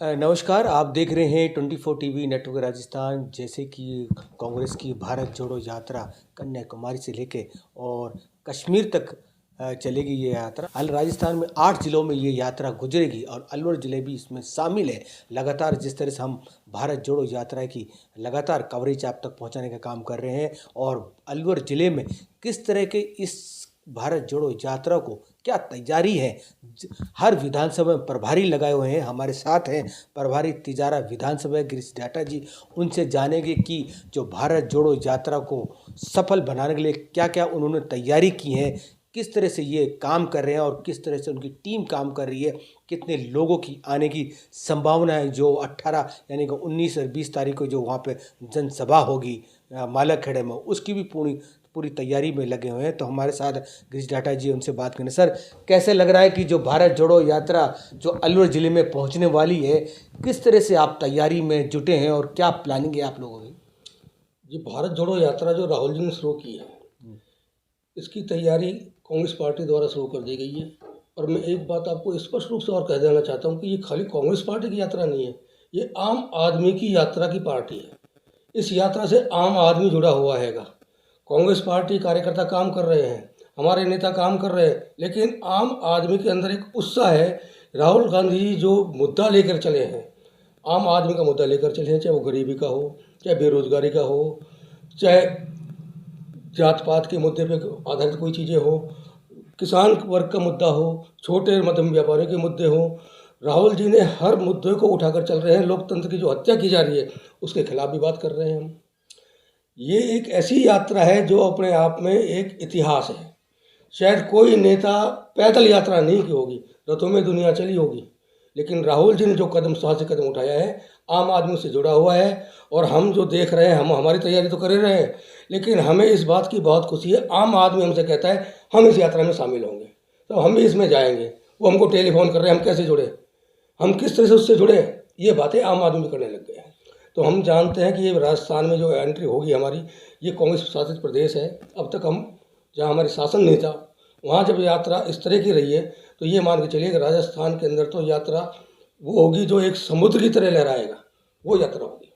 नमस्कार, आप देख रहे हैं 24 टीवी नेटवर्क राजस्थान। जैसे कि कांग्रेस की भारत जोड़ो यात्रा कन्याकुमारी से लेके और कश्मीर तक चलेगी ये यात्रा। राजस्थान में 8 जिलों में ये यात्रा गुजरेगी और अलवर ज़िले भी इसमें शामिल है। लगातार जिस तरह से हम भारत जोड़ो यात्रा की लगातार कवरेज आप तक पहुंचाने का काम कर रहे हैं और अलवर ज़िले में किस तरह के इस भारत जोड़ो यात्रा को क्या तैयारी है, हर विधानसभा में प्रभारी लगाए हुए हैं। हमारे साथ हैं प्रभारी तिजारा विधानसभा गिरीश डाटा जी। उनसे जानेंगे कि जो भारत जोड़ो यात्रा को सफल बनाने के लिए क्या क्या उन्होंने तैयारी की है, किस तरह से ये काम कर रहे हैं और किस तरह से उनकी टीम काम कर रही है, कितने लोगों की आने की संभावना है। जो 18 यानी कि 19 और 20 तारीख को जो वहाँ पे जनसभा होगी मालाखेड़े में, उसकी भी पूरी तैयारी में लगे हुए हैं। तो हमारे साथ गिरीश डाटा जी, उनसे बात करने। सर, कैसे लग रहा है कि जो भारत जोड़ो यात्रा जो अलवर ज़िले में पहुंचने वाली है, किस तरह से आप तैयारी में जुटे हैं और क्या प्लानिंग है आप लोगों की? ये भारत जोड़ो यात्रा जो राहुल जी ने शुरू की है, इसकी तैयारी कांग्रेस पार्टी द्वारा शुरू कर दी गई है। और मैं एक बात आपको स्पष्ट रूप से और कह देना चाहता हूँ कि ये खाली कांग्रेस पार्टी की यात्रा नहीं है, ये आम आदमी की यात्रा की पार्टी है। इस यात्रा से आम आदमी जुड़ा हुआ हैगा। कांग्रेस पार्टी कार्यकर्ता काम कर रहे हैं, हमारे नेता काम कर रहे हैं, लेकिन आम आदमी के अंदर एक उत्साह है। राहुल गांधी जी जो मुद्दा लेकर चले हैं, आम आदमी का मुद्दा लेकर चले हैं, चाहे वो गरीबी का हो, चाहे बेरोजगारी का हो, चाहे जात पात के मुद्दे पे आधारित कोई चीज़ें हो, किसान वर्ग का मुद्दा हो, छोटे मध्यम व्यापारियों के मुद्दे हो, राहुल जी ने हर मुद्दे को उठाकर चल रहे हैं। लोकतंत्र की जो हत्या की जा रही है उसके खिलाफ भी बात कर रहे हैं हम। ये एक ऐसी यात्रा है जो अपने आप में एक इतिहास है। शायद कोई नेता पैदल यात्रा नहीं की होगी, रथों में दुनिया चली होगी, लेकिन राहुल जी ने जो साहसिक कदम उठाया है, आम आदमी से जुड़ा हुआ है। और हम जो देख रहे हैं, हम हमारी तैयारी तो कर ही रहे हैं, लेकिन हमें इस बात की बहुत खुशी है, आम आदमी हमसे कहता है हम इस यात्रा में शामिल होंगे, तो हम भी इसमें जाएंगे। वो हमको टेलीफोन कर रहे हैं, हम कैसे जुड़े, हम किस तरह से उससे जुड़े, ये बातें आम आदमी करने लग गए हैं। तो हम जानते हैं कि ये राजस्थान में जो एंट्री होगी हमारी, ये कांग्रेस शासित प्रदेश है। अब तक हम जहाँ हमारे शासन नहीं था, वहाँ जब यात्रा इस तरह की रही है, तो ये मान के चलिए कि राजस्थान के अंदर तो यात्रा वो होगी जो एक समुद्र की तरह लहराएगा, वो यात्रा होगी।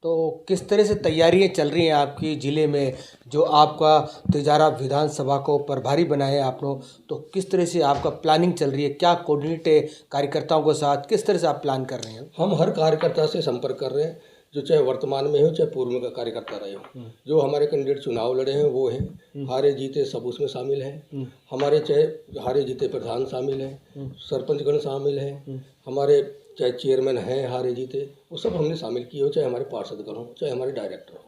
तो किस तरह से तैयारियां चल रही हैं आपकी ज़िले में? जो आपका तिजारा विधानसभा को प्रभारी बनाए हैं आप लोग, तो किस तरह से आपका प्लानिंग चल रही है? क्या कोऑर्डिनेट है कार्यकर्ताओं के साथ? किस तरह से आप प्लान कर रहे हैं? हम हर कार्यकर्ता से संपर्क कर रहे हैं, जो चाहे वर्तमान में हो चाहे पूर्व में का कार्यकर्ता रहे हो। जो हमारे कैंडिडेट चुनाव लड़े हैं वो हैं, हारे जीते सब उसमें शामिल हैं। हमारे चाहे हारे जीते प्रधान शामिल हैं, सरपंचगण शामिल हैं, हमारे चाहे चेयरमैन हैं हारे जीते, वो सब हमने शामिल किए हो, चाहे हमारे पार्षदगण हो चाहे हमारे डायरेक्टर हो।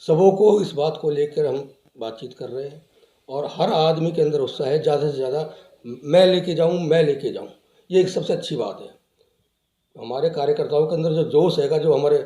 सबों को इस बात को लेकर हम बातचीत कर रहे हैं और हर आदमी के अंदर उत्साह है, ज़्यादा से ज़्यादा मैं लेके जाऊँ, ये एक सबसे अच्छी बात है। हमारे कार्यकर्ताओं के अंदर जो जोश हैगा, जो हमारे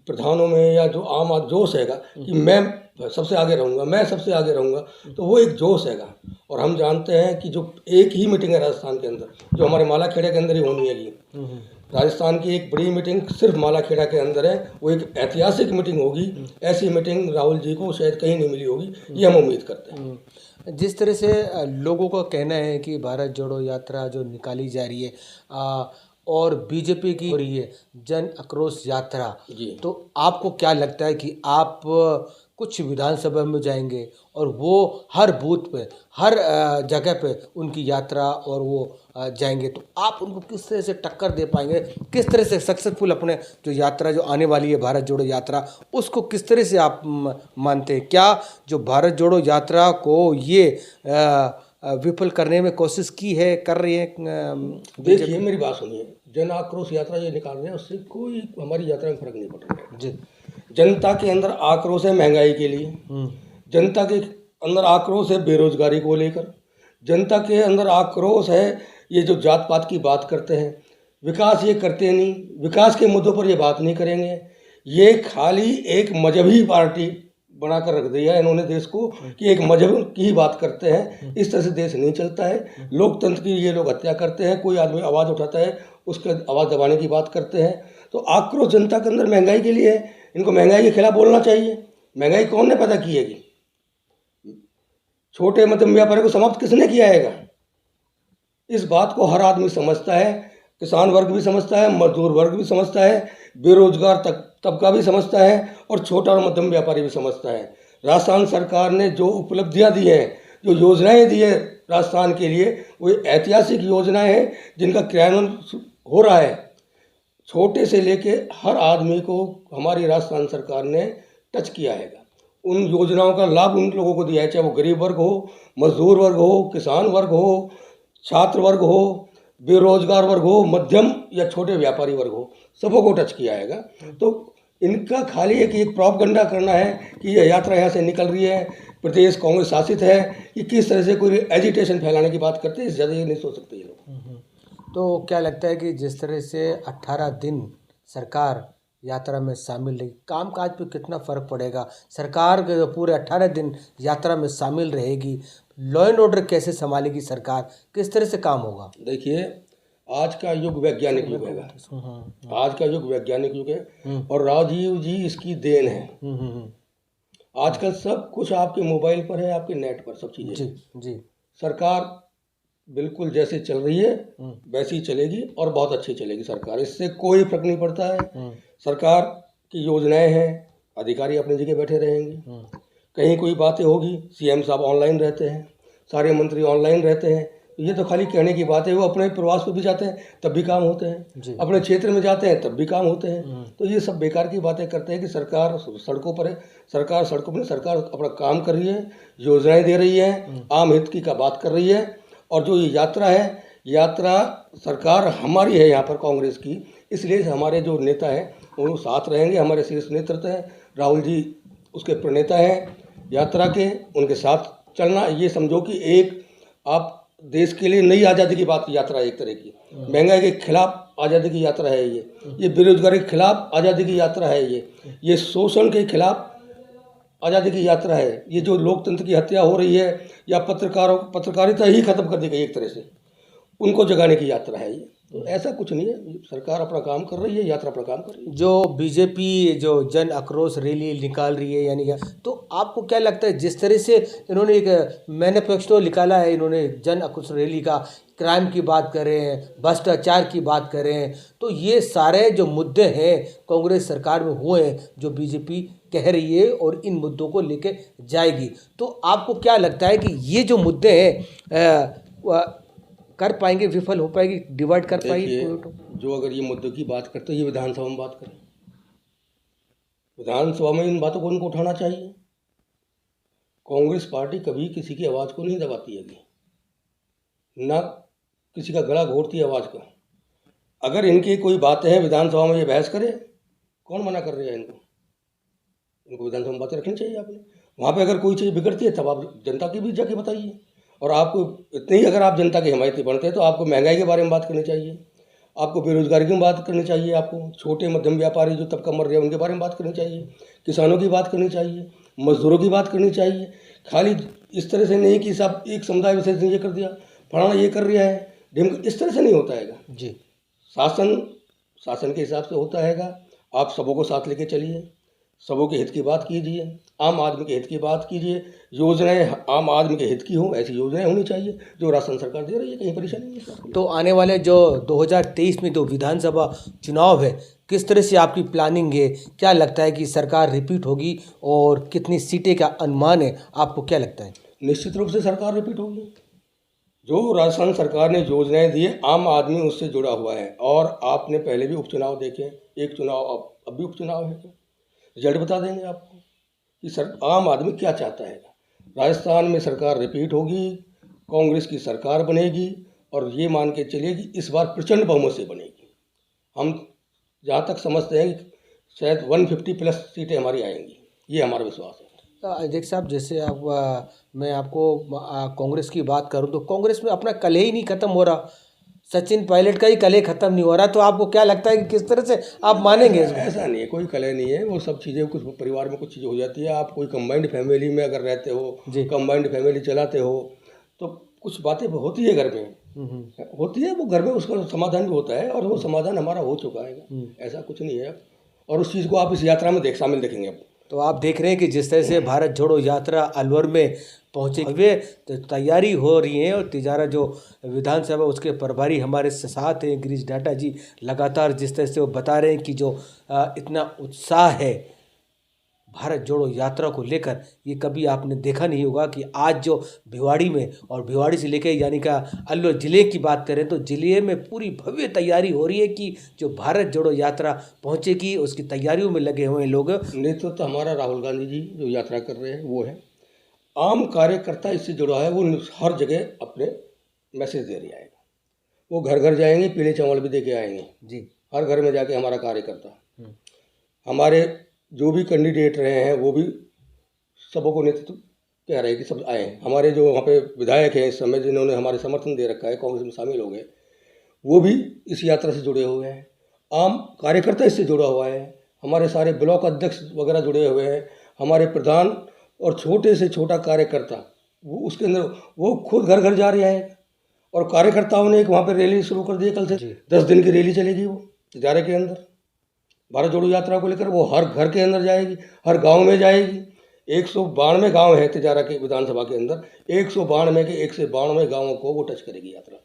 प्रधानों में या जो आम आदमी जोश हैगा कि मैं सबसे आगे रहूँगा, तो वो एक जोश हैगा। और हम जानते हैं कि जो एक ही मीटिंग है राजस्थान के अंदर, जो हमारे मालाखेड़ा के अंदर ही होनी है। राजस्थान की एक बड़ी मीटिंग सिर्फ मालाखेड़ा के अंदर है, वो एक ऐतिहासिक मीटिंग होगी। ऐसी मीटिंग राहुल जी को शायद कहीं नहीं मिली होगी, ये हम उम्मीद करते हैं। जिस तरह से लोगों का कहना है कि भारत जोड़ो यात्रा जो निकाली जा रही है और बीजेपी की हो रही है जन आक्रोश यात्रा, तो आपको क्या लगता है कि आप कुछ विधानसभा में जाएंगे और वो हर बूथ पे हर जगह पे उनकी यात्रा और वो जाएंगे, तो आप उनको किस तरह से टक्कर दे पाएंगे? किस तरह से सक्सेसफुल अपने जो यात्रा जो आने वाली है भारत जोड़ो यात्रा, उसको किस तरह से आप मानते हैं? क्या जो भारत जोड़ो यात्रा को ये विफल करने में कोशिश की है, कर रही है? देखिए मेरी बात सुनिए, जन आक्रोश यात्रा ये निकाल रहे हैं, उससे कोई हमारी यात्रा में फर्क नहीं पड़ रहा है जी। जनता के अंदर आक्रोश है महंगाई के लिए, जनता के अंदर आक्रोश है बेरोजगारी को लेकर, जनता के अंदर आक्रोश है ये जो जात पात की बात करते हैं, विकास ये करते नहीं, विकास के मुद्दों पर ये बात नहीं करेंगे। ये खाली एक मजहबी पार्टी बनाकर रख दिया है इन्होंने देश को कि एक मजहब की ही बात करते हैं। इस तरह से देश नहीं चलता है। लोकतंत्र की ये लोग हत्या करते हैं। कोई आदमी आवाज़ उठाता है उसके आवाज़ दबाने की बात करते हैं। तो आक्रोश जनता के अंदर महंगाई के लिए है, इनको महंगाई के खिलाफ बोलना चाहिए। महंगाई कौन ने पैदा की है? छोटे मध्यम व्यापारी को समाप्त किसने किया है? इस बात को हर आदमी समझता है। किसान वर्ग भी समझता है, मजदूर वर्ग भी समझता है, बेरोजगार तबका भी समझता है और छोटा और मध्यम व्यापारी भी समझता है। राजस्थान सरकार ने जो उपलब्धियां दी हैं, जो योजनाएं दी है राजस्थान के लिए, वो ऐतिहासिक योजनाएं हैं जिनका क्रियान्वयन हो रहा है। छोटे से लेके हर आदमी को हमारी राजस्थान सरकार ने टच किया है। उन योजनाओं का लाभ उन लोगों को दिया है, चाहे वो गरीब वर्ग हो, मजदूर वर्ग हो, किसान वर्ग हो, छात्र वर्ग हो, बेरोजगार वर्ग हो, मध्यम या छोटे व्यापारी वर्ग हो, सबों को टच किया है। तो इनका खाली एक प्रोपगंडा करना है कि यह यात्रा यहाँ से निकल रही है, प्रदेश कांग्रेस शासित है, कि किस तरह से कोई एजिटेशन फैलाने की बात करते हैं, इससे ज़्यादा ये नहीं सोच सकते ये लोग। तो क्या लगता है कि जिस तरह से 18 दिन सरकार यात्रा में शामिल रही, कामकाज पे कितना फर्क पड़ेगा? सरकार के पूरे 18 दिन यात्रा में शामिल रहेगी, लॉ एंड ऑर्डर कैसे संभालेगी सरकार, किस तरह से काम होगा? देखिए, आज का युग वैज्ञानिक युग है। आज का युग वैज्ञानिक युग है और राजीव जी इसकी देन है। आजकल सब कुछ आपके मोबाइल पर है, आपके नेट पर सब चीज़ें। जी। सरकार बिल्कुल जैसे चल रही है वैसी ही चलेगी और बहुत अच्छी चलेगी सरकार, इससे कोई फर्क नहीं पड़ता है। सरकार की योजनाएं हैं, अधिकारी अपनी जगह बैठे रहेंगे। कहीं कोई बातें होगी, सीएम साहब ऑनलाइन रहते हैं, सारे मंत्री ऑनलाइन रहते हैं। ये तो खाली कहने की बात है। वो अपने प्रवास पर भी जाते हैं तब भी काम होते हैं, अपने क्षेत्र में जाते हैं तब भी काम होते हैं। तो ये सब बेकार की बातें करते हैं कि सरकार सड़कों पर है। सरकार सड़कों पर, सरकार अपना काम कर रही है, योजनाएं दे रही है, आम हित की का बात कर रही है। और जो ये यात्रा है, यात्रा सरकार हमारी है यहाँ पर कांग्रेस की, इसलिए हमारे जो नेता हैं वो साथ रहेंगे। हमारे शीर्ष नेतृत्व है, राहुल जी उसके प्रणेता हैं यात्रा के, उनके साथ चलना। ये समझो कि एक आप देश के लिए नई आज़ादी की बात, यात्रा एक तरह की महंगाई के खिलाफ आज़ादी की यात्रा है। ये बेरोजगारी के खिलाफ आज़ादी की यात्रा है। ये शोषण के खिलाफ आज़ादी की यात्रा है। ये जो लोकतंत्र की हत्या हो रही है या पत्रकारिता ही खत्म कर दी गई एक तरह से, उनको जगाने की यात्रा है ये। तो ऐसा कुछ नहीं है, सरकार अपना काम कर रही है, यात्रा अपना काम कर रही है। जो बीजेपी जो जन आक्रोश रैली निकाल रही है यानी तो आपको क्या लगता है जिस तरह से इन्होंने एक मैनिफेस्टो निकाला है, इन्होंने जन आक्रोश रैली का, क्राइम की बात करें, भ्रष्टाचार की बात करें, तो ये सारे जो मुद्दे हैं कांग्रेस सरकार में हुए हैं जो बीजेपी कह रही है और इन मुद्दों को लेके जाएगी, तो आपको क्या लगता है कि ये जो मुद्दे हैं कर पाएंगे, विफल हो पाएगी, डिवाइड कर पाएगी? जो अगर ये मुद्दों की बात करते हैं, ये विधानसभा में बात करें, विधानसभा में इन बातों को उनको उठाना चाहिए। कांग्रेस पार्टी कभी किसी की आवाज़ को नहीं दबाती है, ना किसी का गला घोटती है आवाज़ का। अगर इनकी कोई बातें हैं विधानसभा में ये बहस करे, कौन मना कर रहा है इनको? इनको विधानसभा में बातें रखनी चाहिए आपने। वहाँ पे अगर कोई चीज़ बिगड़ती है तब आप जनता की भी जाके बताइए। और आपको इतने ही अगर आप जनता के हिमायती बनते हैं तो आपको महंगाई के बारे में बात करनी चाहिए, आपको बेरोजगारी की बात करनी चाहिए, आपको छोटे मध्यम व्यापारी जो तबका मर रहे हैं उनके बारे में बात करनी चाहिए, किसानों की बात करनी चाहिए, मजदूरों की बात करनी चाहिए। खाली इस तरह से नहीं कि सब एक समुदाय विशेष ने ये कर दिया, फलाना ये कर रहा है, इस तरह से नहीं होता है जी। शासन के हिसाब से होता है। आप सबों को साथ लेके चलिए, सबों के हित की बात कीजिए, आम आदमी के हित की बात कीजिए। योजनाएं आम आदमी के हित की हो, ऐसी योजनाएं होनी चाहिए जो राजस्थान सरकार दे रही है, कहीं परेशानी नहीं है। तो आने वाले जो 2023 में जो विधानसभा चुनाव है, किस तरह से आपकी प्लानिंग है? क्या लगता है कि सरकार रिपीट होगी और कितनी सीटें का अनुमान है? आपको क्या लगता है? निश्चित रूप से सरकार रिपीट होगी। जो राजस्थान सरकार ने योजनाएं दी है, आम आदमी उससे जुड़ा हुआ है। और आपने पहले भी उपचुनाव देखे, एक चुनाव अब भी उपचुनाव है, रिजल्ट बता देंगे आपको कि आम आदमी क्या चाहता है। राजस्थान में सरकार रिपीट होगी, कांग्रेस की सरकार बनेगी और ये मान के चलिए कि इस बार प्रचंड बहुमत से बनेगी। हम जहाँ तक समझते हैं कि शायद 150 प्लस सीटें हमारी आएंगी, ये हमारा विश्वास है। अध्यक्ष साहब, जैसे आप मैं आपको कांग्रेस की बात करूं तो कांग्रेस में अपना कलह ही नहीं खत्म हो रहा, सचिन पायलट का ही कलह खत्म नहीं हो रहा, तो आपको क्या लगता है कि किस तरह से आप मानेंगे? ऐसा नहीं है, कोई कलह नहीं है। वो सब चीज़ें कुछ परिवार में कुछ चीज़ें हो जाती है। आप कोई कंबाइंड फैमिली में अगर रहते हो, कंबाइंड फैमिली चलाते हो, तो कुछ बातें होती है घर में, होती है, वो घर में उसका समाधान भी होता है और वो समाधान हमारा हो चुका है। ऐसा कुछ नहीं है। और उस चीज़ को आप इस यात्रा में शामिल देखेंगे। अब तो आप देख रहे हैं कि जिस तरह से भारत जोड़ो यात्रा अलवर में पहुंचे हुए तो तैयारी हो रही है और तिजारा जो विधानसभा उसके प्रभारी हमारे साथ हैं गिरीश डाटा जी, लगातार जिस तरह से वो बता रहे हैं कि जो इतना उत्साह है भारत जोड़ो यात्रा को लेकर, ये कभी आपने देखा नहीं होगा कि आज जो भिवाड़ी में और भिवाड़ी से लेकर यानी का अलवर ज़िले की बात करें तो ज़िले में पूरी भव्य तैयारी हो रही है कि जो भारत जोड़ो यात्रा पहुंचेगी उसकी तैयारियों में लगे हुए हैं लोग। नेतृत्व तो हमारा राहुल गांधी जी जो यात्रा कर रहे हैं वो है, आम कार्यकर्ता इससे जुड़ा है, वो हर जगह अपने मैसेज दे रहे आएगा, वो घर घर जाएंगे, पीले चावल भी दे के आएंगे जी, हर घर में जाके हमारा कार्यकर्ता, हमारे जो भी कैंडिडेट रहे हैं वो भी सबको नेतृत्व कह रहे हैं कि सब आए हैं। हमारे जो वहाँ पे विधायक हैं इस समय जिन्होंने हमारे समर्थन दे रखा है, कांग्रेस में शामिल हो गए, वो भी इस यात्रा से जुड़े हुए हैं। आम कार्यकर्ता इससे जुड़ा हुआ है, हमारे सारे ब्लॉक अध्यक्ष वगैरह जुड़े हुए हैं, हमारे प्रधान और छोटे से छोटा कार्यकर्ता वो उसके अंदर वो खुद घर घर जा रहे हैं और कार्यकर्ताओं ने एक वहाँ पर रैली शुरू कर दी है। कल से 10 दिन की रैली चलेगी वो तिजारे के अंदर भारत जोड़ो यात्रा को लेकर, वो हर घर के अंदर जाएगी, हर गांव में जाएगी। 192 गांव है तिजारा के विधानसभा के अंदर, 192 के 192 गांवों को वो टच करेगी यात्रा।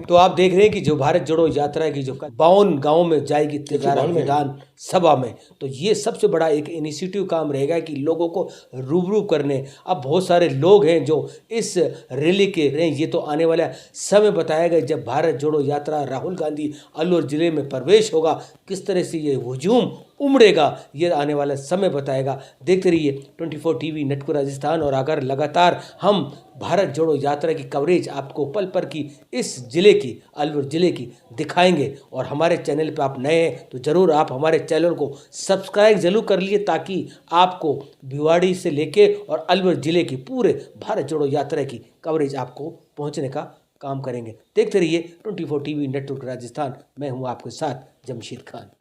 तो आप देख रहे हैं कि जो भारत जोड़ो यात्रा की जो 52 गाँव में जाएगी तिजारा विधानसभा में, तो ये सबसे बड़ा एक इनिशिएटिव काम रहेगा कि लोगों को रूबरू करने। अब बहुत सारे लोग हैं जो इस रैली के रहे, ये तो आने वाला समय बताया गया जब भारत जोड़ो यात्रा राहुल गांधी अलवर जिले में प्रवेश होगा, किस तरह से ये हुजूम उमड़ेगा ये आने वाला समय बताएगा। देखते रहिए 24 टीवी नेटवर्क राजस्थान, और अगर लगातार हम भारत जोड़ो यात्रा की कवरेज आपको पल पल की इस ज़िले की अलवर ज़िले की दिखाएंगे, और हमारे चैनल पे आप नए हैं तो ज़रूर आप हमारे चैनल को सब्सक्राइब जरूर कर लिए ताकि आपको भिवाड़ी से लेके और अलवर ज़िले की पूरे भारत जोड़ो यात्रा की कवरेज आपको पहुंचने का काम करेंगे। देखते रहिए 24 टीवी नेटवर्क राजस्थान। मैं हूँ आपके साथ जमशीद खान।